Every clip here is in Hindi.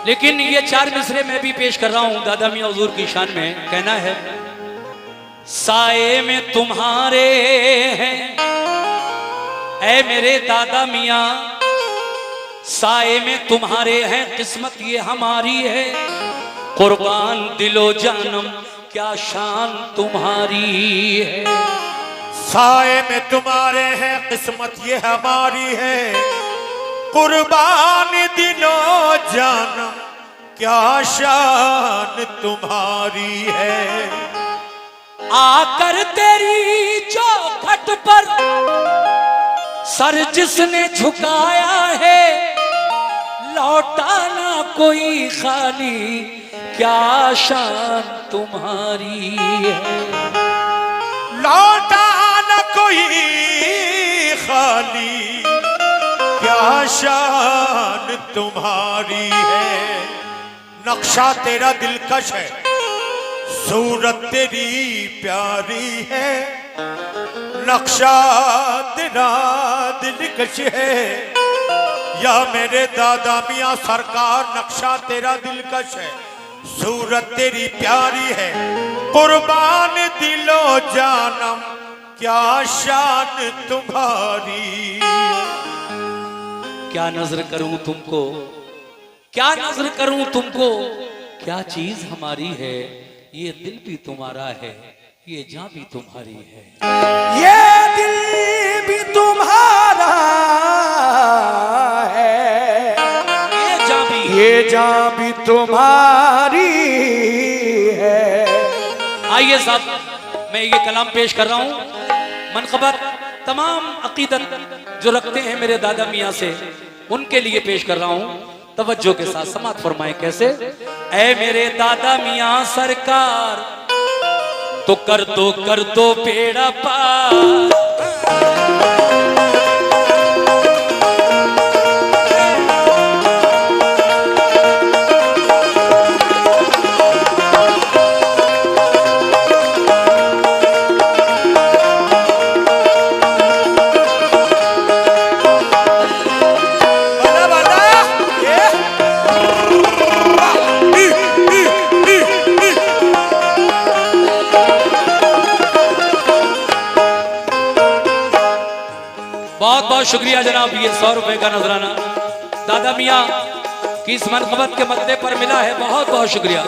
लेकिन ये 4 मिसरे मैं भी पेश कर रहा हूं दादा मियां हुजूर की शान में। कहना है, साए में तुम्हारे हैं ऐ मेरे दादा मियां, साए में तुम्हारे हैं, किस्मत ये हमारी है, कुर्बान दिलो जानम क्या शान तुम्हारी है। साए में तुम्हारे हैं, किस्मत ये हमारी है, कुर्बान दिलो जानम क्या शान तुम्हारी है। आकर तेरी चौखट पर सर जिसने झुकाया है, लौटा ना कोई खाली क्या शान तुम्हारी है। लौटा न कोई खाली क्या शान तुम्हारी है। नक्शा तेरा दिलकश है, सूरत तेरी प्यारी है, नक्शा तेरा दिलकश है या मेरे दादा मियां सरकार। नक्शा तेरा दिलकश है, सूरत तेरी प्यारी है, कुर्बान दिलो जानम क्या शान तुम्हारी। क्या नजर करूं तुमको, क्या नजर करूं तुमको, क्या चीज हमारी है, ये दिल भी तुम्हारा है, ये जान भी तुम्हारी है। ये दिल भी तुम्हारा है, ये जान भी तुम्हारी है। आइए साहब, मैं ये कलाम पेश कर रहा हूँ मनक़बत तमाम अकीदत जो रखते हैं मेरे दादा मियाँ से, उनके लिए पेश कर रहा हूँ। तवज्जो के साथ समात फरमाएं। कैसे? ऐ मेरे दादा मियाँ सरकार, तो कर दो बेड़ा पार। बहुत बहुत शुक्रिया जनाब, ये 100 रुपए का नजराना दादा मियाँ की इस मनक़बत के मद्दे पर मिला है। बहुत बहुत शुक्रिया।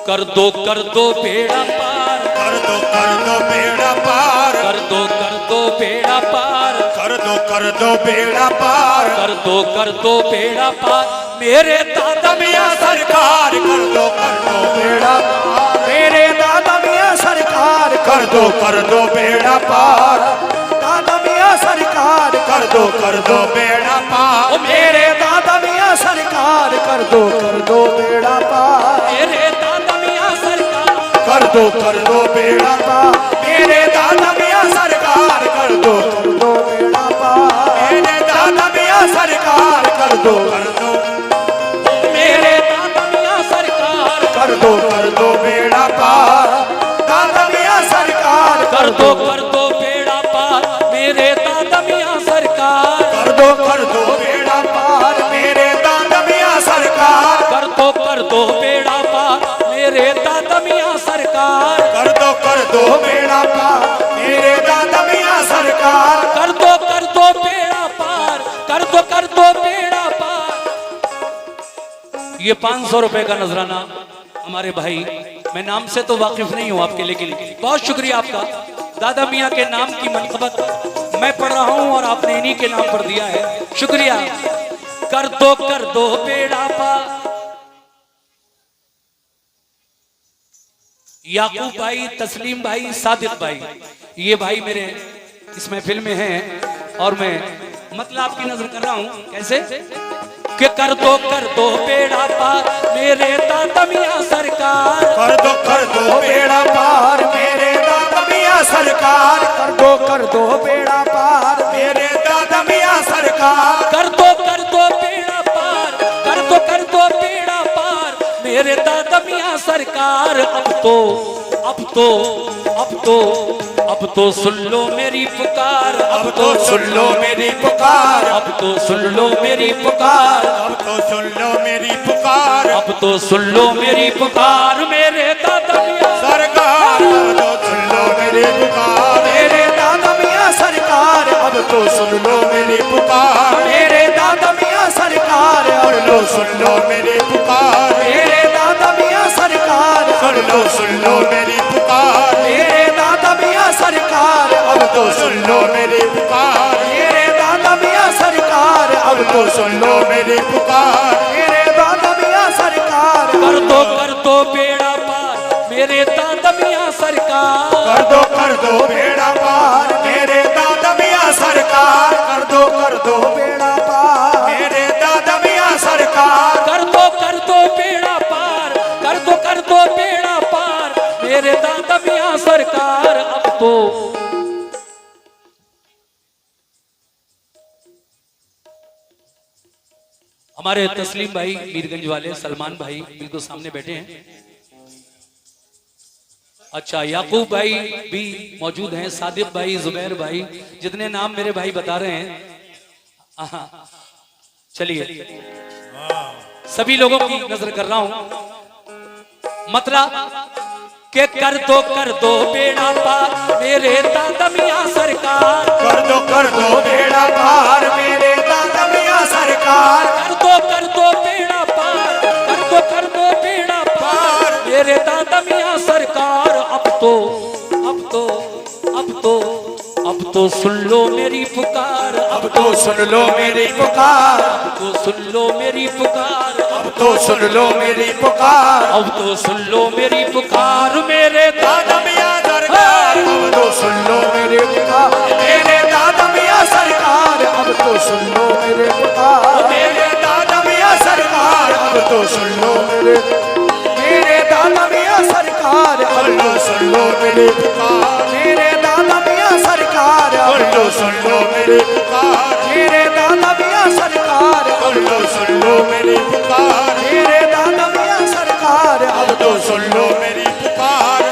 कर दो बेड़ा पार, कर दो बेड़ा पार, कर दो बेड़ा पार, कर दो बेड़ा पार, कर दो बेड़ा पार मेरे दादा मियाँ सरकार। कर दो बेड़ा पार मेरे दादा मियाँ सरकार, कर दो बेड़ा पार, दादा मियाँ सरकार, कर दो बेड़ा पार ओ मेरे दादा मियाँ सरकार, कर दो बेड़ा पार, मेरे दादा मियाँ सरकार, कर दो बेड़ा पार, मेरे दादा मियाँ सरकार, कर दो बेड़ा पार, मेरे दादा मियाँ सरकार, कर दो मेरे दादा मियाँ सरकार, कर दो बेड़ा पार, दादा मियाँ सरकार, कर दो बेड़ा पार मेरे दादा मियाँ सरकार, कर दो बेड़ा पार, मेरे दादा मियाँ सरकार, कर दो बेड़ा पार मेरे दादा मियाँ सरकार, कर दो बेड़ा पार, मेरे दादा मियाँ सरकार, कर दो बेड़ा पार, कर दो बेड़ा पार। ये 500 रुपए का नजराना हमारे भाई, मैं नाम से तो वाकिफ नहीं हूं आपके, लेकिन बहुत शुक्रिया आपका। दादा मियाँ के नाम की मनक़बत मैं पढ़ रहा हूं और आपने इन्हीं के नाम पर दिया है, शुक्रिया। कर दो बेड़ा पार। याकूब भाई, तस्लीम भाई, सादिक भाई, ये भाई मेरे इस महफिल में हैं और मैं मतलब आपकी नजर कर रहा हूं। कैसे कि कर दो बेड़ा पार मेरे दादा मियाँ सरकार, कर दो बेड़ा पार, मेरे दादा मियाँ सरकार, कर दो बेड़ा पार, मेरे दादा मियाँ सरकार, कर दो बेड़ा पार, कर दो बेड़ा पार मेरे दादा मियाँ सरकार। अब तो अब तो सुन लो मेरी पुकार, अब तो सुन लो मेरी पुकार, अब तो सुन लो मेरी पुकार, अब तो सुन लो मेरी पुकार, अब तो सुन लो मेरी पुकार मेरे दादा मियां सरकार। अब तो सुन लो मेरी पुकार, मेरे दादा मियां सरकार। अब तो सुन लो मेरी पुकार, मेरे दादा मियां सरकार। अब तो सुन लो मेरी पुकार, मेरे दादा मियां सरकार। सुन लो मेरी पुकार, मेरे दादा मियां सरकार। अब तो सुन लो मेरी पुकार, मेरे दादा मियां सरकार। अब तो सुन लो मेरी पुकार, मेरे दादा मियां सरकार। कर दो बेड़ा पार मेरे दादा मियां सरकार, कर दो बेड़ा पार मेरे दादा मियां सरकार। कर दो बेड़ा पार मेरे दादा मियां सरकार। कर दो बेड़ा पार, कर दो बेड़ा पार मेरे दादा मियां सरकार। अब तो हमारे तस्लीम भाई मीरगंज वाले सलमान भाई बिल्कुल सामने बैठे हैं। अच्छा, याकूब भाई भी मौजूद हैं, सादिक भाई, जुबैर भाई, जितने नाम मेरे भाई बता रहे हैं। चलिए सभी लोगों की नजर कर रहा हूं। मतलब के कर दो बेड़ा पार मेरे दादा मियां सरकार। कर दो बेड़ा पार मेरे दादा मियां सरकार। कर दो बेड़ा पार, कर दो बेड़ा पार मेरे दादा मियां सरकार। अब तो सुन लो मेरी पुकार, अब तो सुन लो मेरी पुकार, अब तो सुन लो मेरी पुकार, अब तो सुन लो मेरी पुकार, अब तो सुन लो मेरी पुकार मेरे दादा मियां सरकार। अब तो सुन लो मेरी पुकार मेरे दादा मियां सरकार। अब तो सुन लो मेरे पुकार मेरे दादा मियां सरकार। अब तो सुन लो मेरे दादा मियां सरकार। अब तो सुन लो मेरी पुकार मेरे दादा मियां सरकार। अब तो सुन लो मेरी पुकार मेरे दादा मियां सरकार। अब तो सुन लो मेरी पुकार मेरे दादा मियां सरकार। अब तो सुन लो मेरी पुकार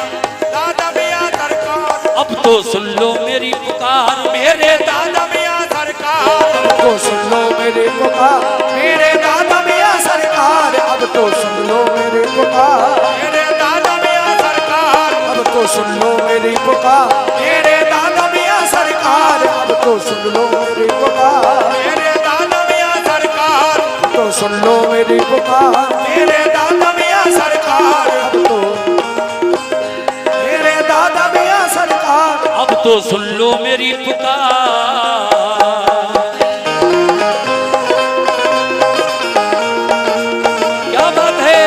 दादा मियां सरकार, अब तो सुन लो मेरी पुकार मेरे दादा मियां सरकार, अब तो सुन लो मेरी पुकार मेरे दादा मियां सरकार। अब तो सुन लो मेरी पुकार मेरे दादा मियां सरकार, अब तो सुन लो मेरी पुकार मेरे दादा मियां सरकार। अब तो सुन लो मेरी पुकार मेरे दादा मियां सरकार, अब तो सुन लो मेरी पुकार मेरे दादा मियां सरकार। अब तो मेरे दादा मियां सरकार। अब तो सुन लो मेरी पुकार। क्या बात है।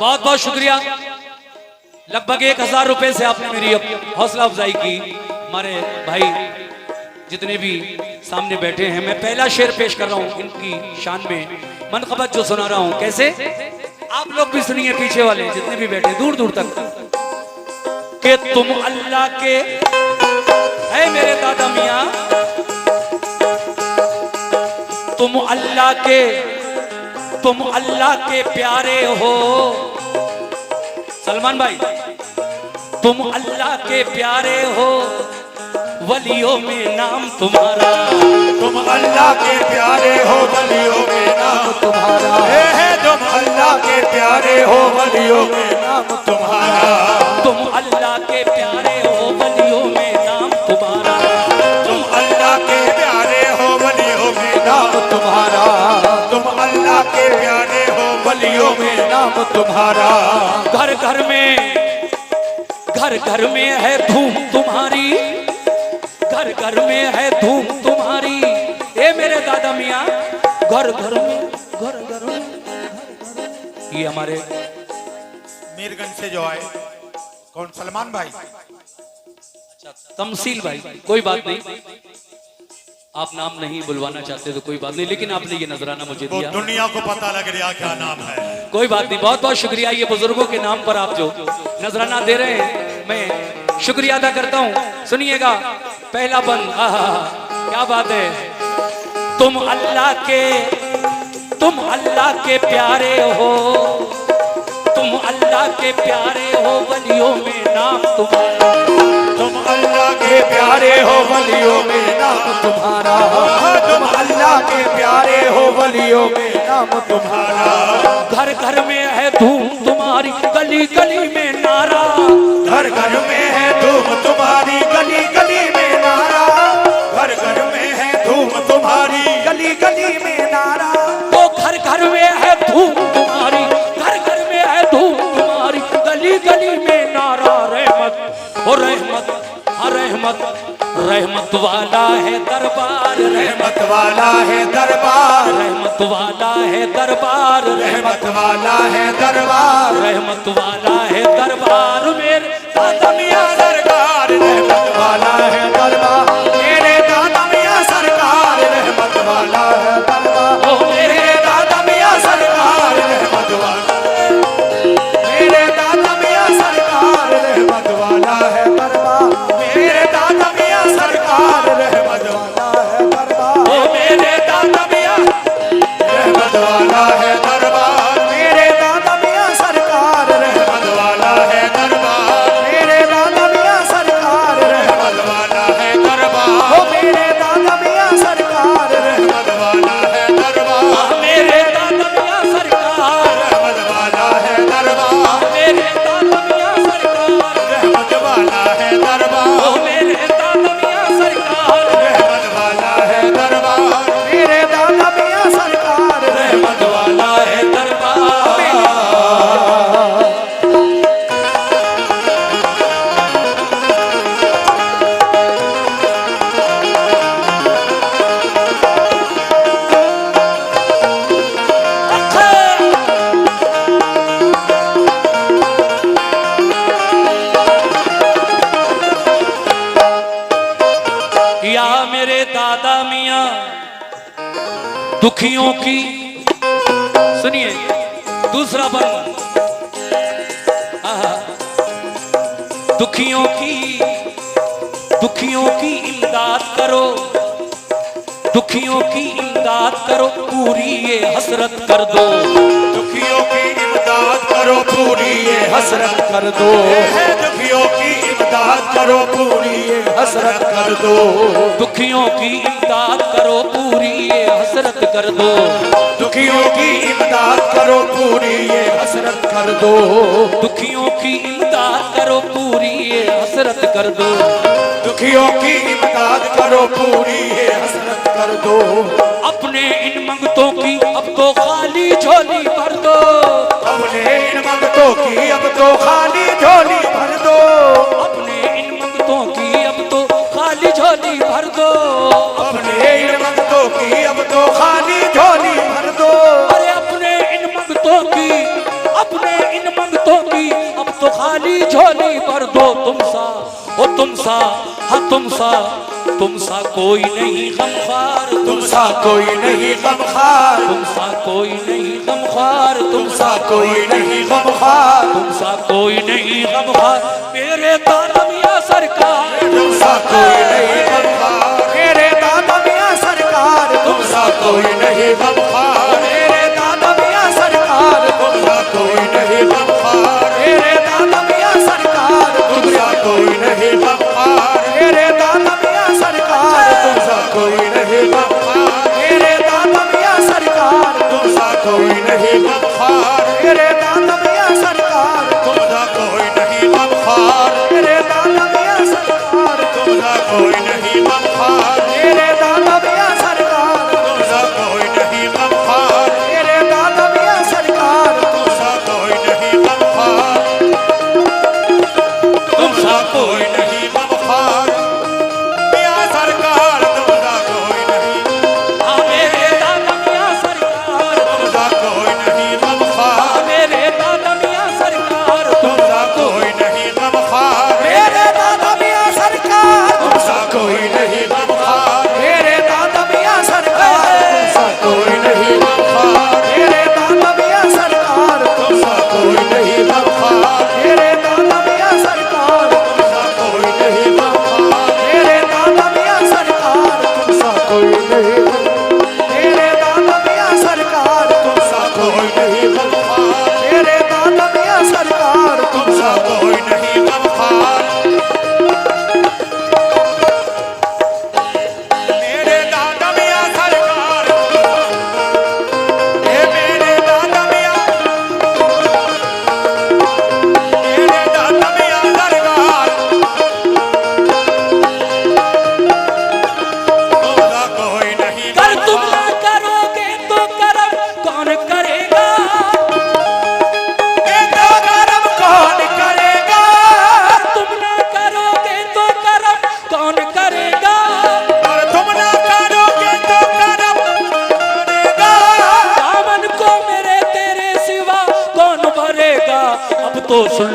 बहुत बहुत शुक्रिया। लगभग 1000 रुपए से आपने मेरी हौसला अफजाई की। हमारे भाई जितने भी सामने बैठे हैं, मैं पहला शेर पेश कर रहा हूं इनकी शान में, मनकबत जो सुना रहा हूं। कैसे आप लोग भी सुनिए, पीछे वाले जितने भी बैठे दूर दूर तक, कि तुम अल्लाह के है मेरे दादा मियां, तुम अल्लाह के प्यारे हो। सलमान भाई, तुम अल्लाह के प्यारे हो, वलियों में नाम तुम्हारा। तुम अल्लाह के प्यारे हो, वलियों में नाम तुम्हारा है। तुम अल्लाह के प्यारे हो, वलियों में नाम तुम्हारा। तुम अल्लाह के प्यारे हो, वलियों में नाम तुम्हारा। तुम अल्लाह के प्यारे हो, वलियों में नाम तुम्हारा। तुम अल्लाह के प्यारे हो, वलियों में नाम तुम्हारा। घर घर में है धूम तुम्हारी, घर घर में है धूम तुम्हारी। ए मेरे दादा मियां, घर घर में ये हमारे मीरगंज से जो आए, कौन? सलमान भाई। तमसील भाई, कोई बात नहीं। आप नाम नहीं बुलवाना चाहते तो कोई बात नहीं, लेकिन आपने ये नजराना मुझे वो दिया, दुनिया को पता लग रहा क्या नाम है। कोई बात नहीं। बहुत बहुत शुक्रिया, ये बुजुर्गों के नाम पर आप जो नजराना दे रहे हैं, मैं शुक्रिया अदा करता हूँ। सुनिएगा पहला बंद, क्या बात है। तुम अल्लाह के प्यारे हो, तुम अल्लाह के प्यारे हो, वलियों में नाम तुम्हारा। तुम अल्लाह के प्यारे हो, वलियों में नाम तुम्हारा। तुम अल्लाह के प्यारे हो, वलियों में नाम तुम्हारा। घर घर में है धूम तुम्हारी, गली गली में नारा। घर घर में है धूम तुम्हारी, गली गली में नारा। घर घर में है धूम तुम्हारी, गली गली में नारा। वो घर घर में है धूम तुम्हारी, घर घर में है धूम तुम्हारी, गली गली में नारा। रहमत और रहमत, रहमत रहमत वाला है दरबार, रहमत वाला है दरबार। रहमत वाला है दरबार, रहमत वाला है दरबार। रहमत वाला है दरबार मेरे दादा मियां सरकार। रहमत वाला है दरबार मेरे दादा मियां सरकार। रहमत वाला है दरबार ओ मेरे दादा मियां सरकार। रहमत वाला मेरे दादा मियां सरकार। रहमत वाला है दरबार मेरे दादा मियां सरकार। रहमत वाला है दरबार ओ मेरे दादा मियां। रहमत वाला है दरबार मेरे दादा मियां सरकार। रहमत वाला है दरबार मेरे दादा मियां सरकार। रहमत वाला है दरबार ओ मेरे दादा मियां सरकार। रहमत वाला है दरबार मेरे दादा मियां सरकार। रहमत वाला है दरबार मेरे दादा मियां सरकार। रहमत वाला है दरबार ओ मेरे दादा मियां सरकार। रहमत वाला है दरबार मेरे दादा मियां सरकार। रहमत वाला है दरबार या मेरे दादा मियां दुखियों की। सुनिए दूसरा बंद, दुखियों की इमदाद करो, दुखियों की इमदाद करो, पूरी ये हसरत कर दो। दुखियों की इमदाद करो, पूरी ये हसरत कर दो। दुखियों की इमदाद करो, पूरी ये हसरत कर दो। दुखियों की इमदाद करो, पूरी ये हसरत कर दो। दुखियों की इमदाद करो, पूरी ये हसरत कर दो। दुखियों की इमदाद करो, पूरी ये हसरत कर दो। दुखियों की इमदाद करो, पूरी ये हसरत कर दो। अपने इन मंगतों की अब तो खाली झोली भर दो। अपने इन मंगतों की अब तो खाली झोली भर दो। अपने इन मंगतों की अब तो खाली झोली भर दो। अपने इन मंगतों की अब तो खाली झोली भर दो। अरे अपने इन मंगतों की, अपने इन मंगतों की अब तो खाली झोली भर दो। तुम सा ओ तुम सा, हाँ तुम सा कोई नहीं गमखार। तुम सा कोई नहीं गमखार। तुम सा कोई नहीं गमखार। तुम सा कोई नहीं गमखार। तुम सा कोई नहीं गमखार मेरे दादा मियां सरकार। तुम सा कोई नहीं गमखार मेरे दादा मियां सरकार। तुम सा कोई नहीं गमखार मेरे दादा मियां सरकार। तुम सा कोई नहीं गमखार मेरे दादा मियां सरकार। तुम सा कोई नहीं गमखार मेरे दादा मियां सरकार। तुम सा कोई नहीं गमखार मेरे दादा मियां सरकार। तुम सा कोई नहीं गमखार मेरे दादा मियां सरकार। तुम सा कोई नहीं गमखार मेरे दादा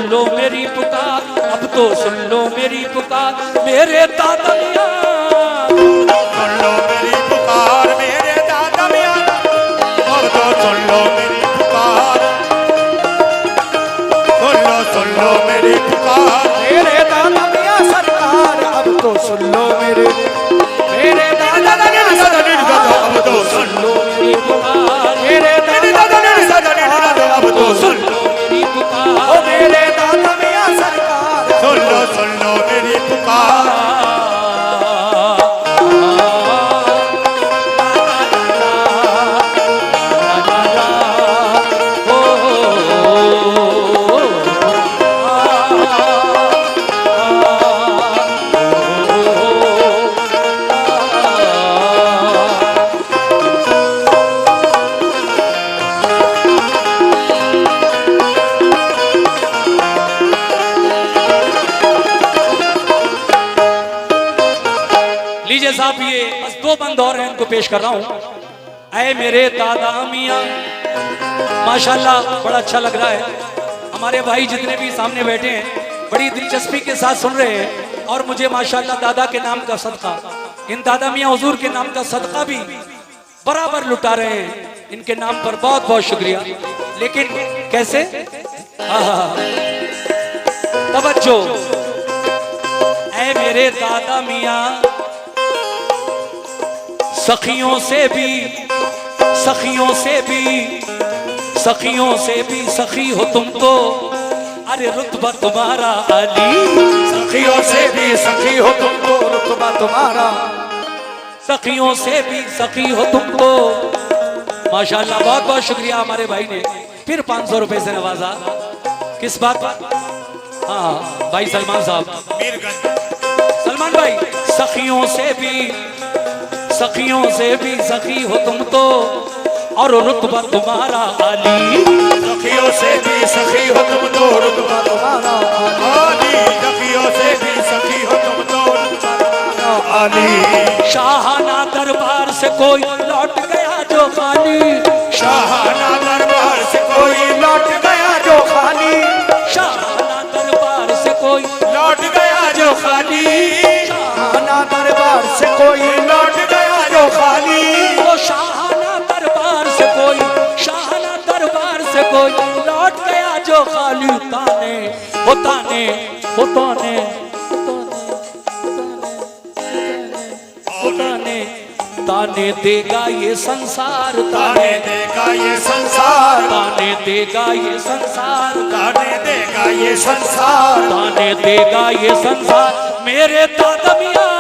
लो मेरी पुकार, अब तो सुन लो मेरी पुकार मेरे दादा मियां। सुन लो मेरी पुकार मेरे दादा मियां, अब तो सुन लो मेरी पुकार, सुन लो मेरी पुकार मेरे दादा मियां सरकार, अब तो सुन लो मेरे दादा मियां सरकार, अब तो सुन लो मेरी पुकार मेरे दादा मियां सरकार, अब तो सुन लो मेरी पुकार। ओ मेरे दादा मियां सरकार, सुन लो मेरी पुकार। लीजिए साहब, ये बस दो बंद और हैं, इनको पेश कर रहा हूं। ऐ मेरे दादा मियां, माशाल्लाह बड़ा अच्छा लग रहा है। हमारे भाई जितने भी सामने बैठे हैं बड़ी दिलचस्पी के साथ सुन रहे हैं, और मुझे माशाल्लाह दादा के नाम का सदका, इन दादा मियां हुजूर के नाम का सदका भी बराबर लुटा रहे हैं। इनके नाम पर बहुत बहुत शुक्रिया। लेकिन कैसे? तवज्जो। ऐ मेरे दादा मियां, सखियों से भी सखी हो तुम तो, अरे रुतबा तुम्हारा अली। सखियों से भी सखी हो तुम तो, रुतबा तुम्हारा। सखियों से भी सखी हो तुम तो। माशाल्लाह, बहुत बहुत शुक्रिया। हमारे भाई ने फिर 500 रुपए से नवाजा। किस बात पर? हाँ भाई सलमान साहब, सलमान भाई, सखियों से भी सखी हो तुम तो, और रुतबा तुम्हारा अली। सखियों से भी सखी हो तुम तो, रुतबा तुम्हारा अली। सखियों से भी सखी हो तुम तो, रुतबा अली। शाहाना दरबार से कोई लौट गया जो खाली। शाहाना दरबार से कोई लौट गया जो खाली। शाहाना दरबार से कोई लौट गया जो खाली। शाहाना दरबार से कोई लौट गया जो खाली। वो शाहाना दरबार से कोई लौट गया जो खाली। ताने ताने देगा ये संसार, ताने देगा ये संसार, ताने देगा ये संसार, ताने देगा ये संसार, ताने देगा ये संसार मेरे दादा मियां।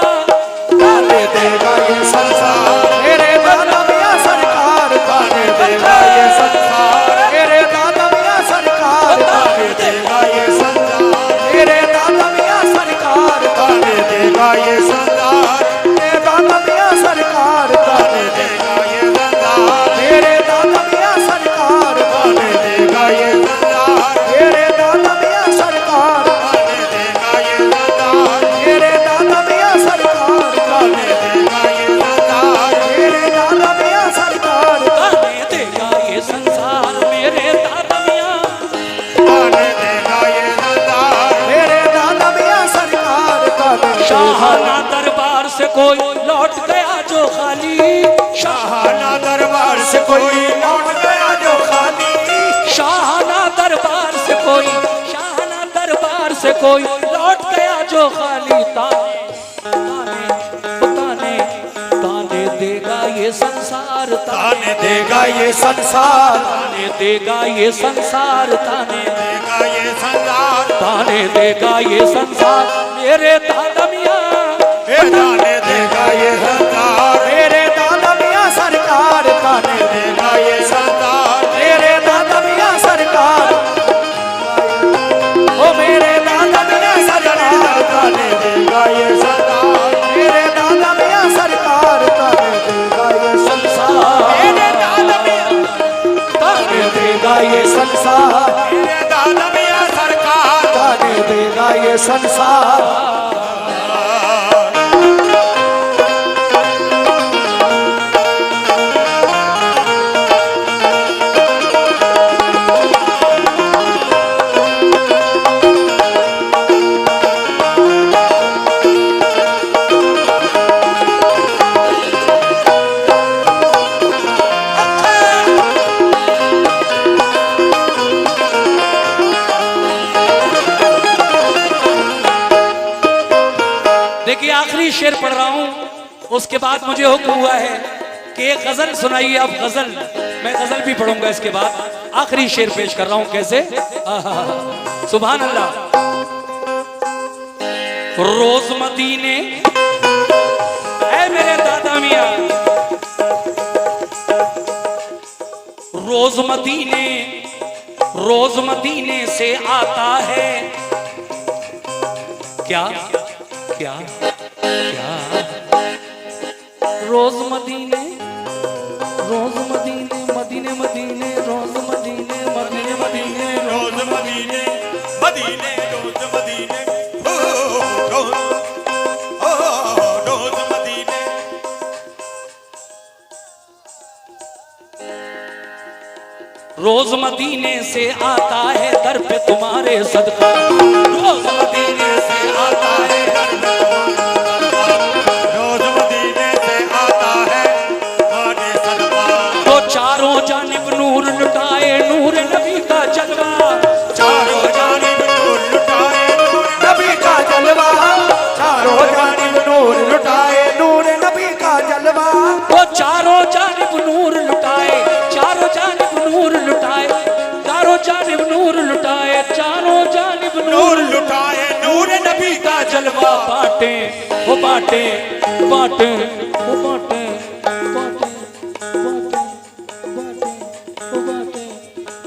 ताने देगा ये संसार मेरे दादा मियां सरकार। ताने देगा ये संसार मेरे दादा मियां सरकार। ताने देगा ये संसार, मेरे दादा मियां सरकार। ताने देगा ये संसार, मेरे दादा मियां सरकार। ताने देगा ये संसार, मेरे दादा मियां सरकार। ताने देगा ये संसार, मेरे दादा मियां सरकार। ताने देगा ये संसार, मेरे दादा मियां सरकार। ताने देगा ये संसार, मेरे दादा मियां सरकार। ताने देगा ये संसार मेरे दादा मियां। ताने देगा ये संसार, मेरे दादा मियां सरकार। ताने शाहाना दरबार से कोई लौट गया जो खाली। शाहाना दरबार से कोई लौट गया जो खाली। शाहाना दरबार से कोई लौट गया जो खाली। ताने देगा ये संसार, ताने देगा ये संसार, ताने देगा ये संसार, ताने देगा ये संसार, ताने देगा ये संसार मेरे दादा मियां। ताने देगा ये संसार, मेरे दादा मियां सरकार। ताने देगा ये संसार, मेरे दादा मियां सरकार। ओ मेरे दादा मियां सरकार। ताने देगा ये संसार, मेरे दादा मियां सरकार। ताने देगा ये संसार मेरे दादा मियां, ताने देगा ये संसार। मेरे दादा मियां सरकार। ताने देगा ये संसार। आखिरी शेर पढ़ रहा हूं, उसके बाद मुझे हुक्म हुआ है कि एक गजल सुनाइए आप। गजल, मैं गजल भी पढ़ूंगा इसके बाद। आखिरी शेर पेश कर रहा हूं। कैसे? सुभान अल्लाह। रोज मदीने, ऐ मेरे दादा मियां, रोज मदीने से आता है। क्या क्या क्या? रोज मदीने, मदीने मदीने, रोज मदीने, मदीने रोज मदीने, मदीने रोज मदीने, रोज मदीने। रोज मदीने से आता है दर पे तुम्हारे सदका। रोज मदीने से आता है दर पे रोज मदीने से आता है तुम्हारे सदका। तो चारों जानिब नूर लुटाए, नूर नबी का जलवा। चारों जानिब नूर लुटाए, नबी का जलवा, चारों जानिब नूर लुटाए, नूर नबी का जलवा। वो चारों जानिब नूर लुटाए, चारों जानिब नूर लुटाए, चारों जानिब नूर लुटाए, चारों जानिब नूर लुटाए, नूर नबी का जलवा बाटे, वो बाटे बाटे, वो बाटे बाटे बाटे,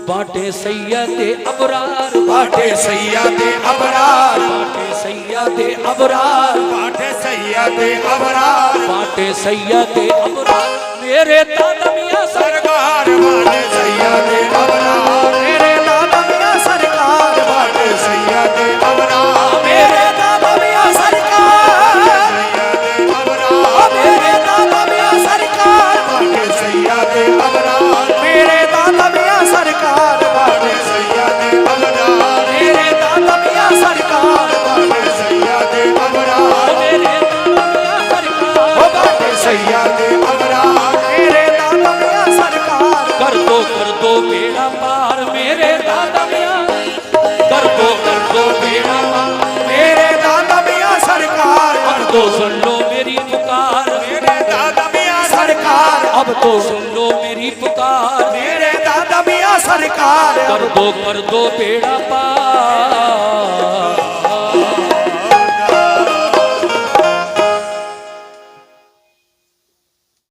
बाटे सैयदे अबरार, बाटे सैयदे अबरार, बाटे सैयदे अबरार, बाटे सैयदे अबरार, बाटे सैयदे अबरार। मेरे दादा मियां सरकार बाटे सैयदे अबरार, मेरे दादा मियां सरकार, बाटे सैयदे अबरार, मेरे दादा मियां सरकार, सैयदे अबरार, मेरे दादा मियां सरकार, बाटे सैयदे अबरार, मेरे दादा मियां सरकार, बाटे सैयदे अबरार, मेरे दादा मियां सरकार, ओ बाटे सैयदे अबरार, मेरे दादा मियां सरकार। कर दो बेड़ा पार मेरे दादा मियां, कर दो बेड़ा पार मेरे दादा मियां सरकार, अब तो सुन लो मेरी पुकार। मेरे दादा मियां सरकार, अब तो सुन लो मेरी पुकार। मेरे दादा मियां सरकार। कर दो बेड़ा पार।